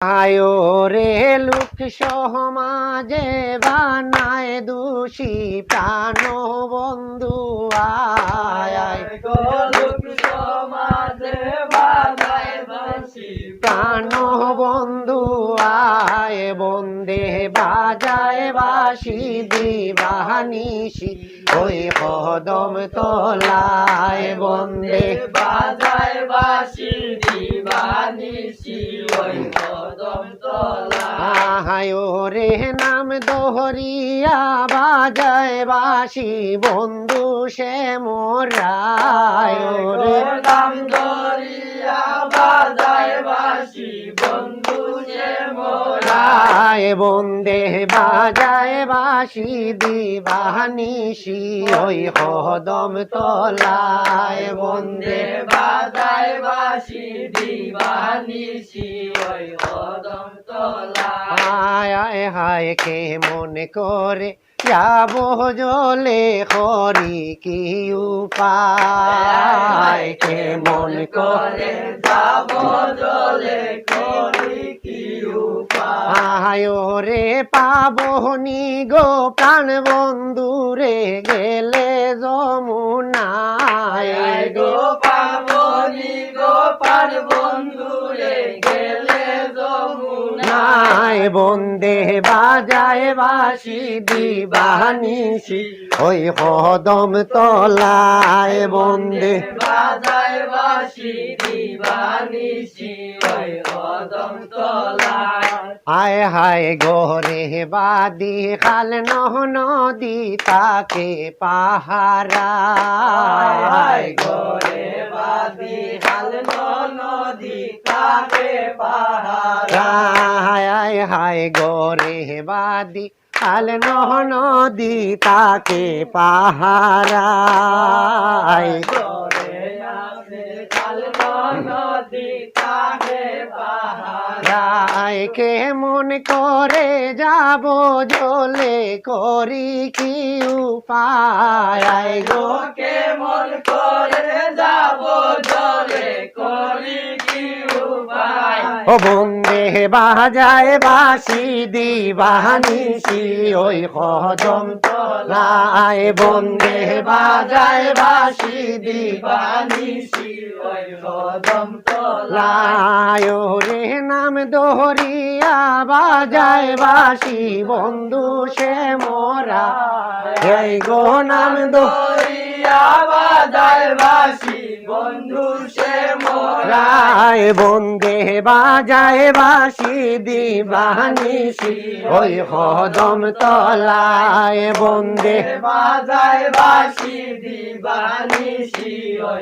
আয়ো রে লোক সমাজে বানায় দোষী প্রাণ বন্ধু আয় গো লোক সমাজে বানায় দোষী প্রাণ বন্ধু আয় বন্দে বাজায় বাসি দিবানিসি ওই কদম তলায় বন্দে বাজায় বাঁশি দিবানিশি ওই কদম তলায়। আয়ো রে নাম দোহরিয়া বাজায় বাসি বন্ধু সে মোরায় রে নাম ধরিয়া বাজায় বাঁশি বন্ধু যে মোরা রায় বন্দে বাজায় বাসি দিবানিসি ওই কদম তলায় বন্দে বাজায় বাঁশি দিবানিশি ওই কদম তলায়। হায় হায় হায় কে মনে করে যাব জলে করি কি উপায় কে মন করে যাব জলে করি কি উপায়। আয় রে পাবনি গো প্রাণ বন্ধু রে গেলে যমুনায় গো পাবনি গো পার বন্ধু রে গেলে যমুনা নাই বন্দে বাজায় বাসি দিবানিসি ওই কদম তলায় বন্দে বাজায় বাঁশি দিবানিশি ওই কদম তলায়। আয় হায় গোরে বাদি খাল নহ নদী তাকে পাহারা গোরে বাদি হাল নদী তাকে পাহারা হায় হায় গোরে বাদি খাল নহ নদী তাকে পাহারা গোরে আছে হাল নদী তাকে পাহারা রায় কে মন করে যাব জলে করি কি উপায় গো কে মন করে যাব জলে করি কি উপায়। ও বন্দে বাজায় বাসি দিবানিসি ওই কদম তলায় বন্দে বাজায় বাসি দিবানিশি ওই কদম তলায়। লায় রে নাম দোহরিয়া বাজায় বাসি বন্ধু সে মোরা এই গো নাম দরিয়া বাজায় বাঁশি বন্ধু সে মোরা রায় বন্দে বাজায় বাসি দিবানিসি ওই কদম তলায় বন্দে বাজায় বাঁশি দিবানিশি ওই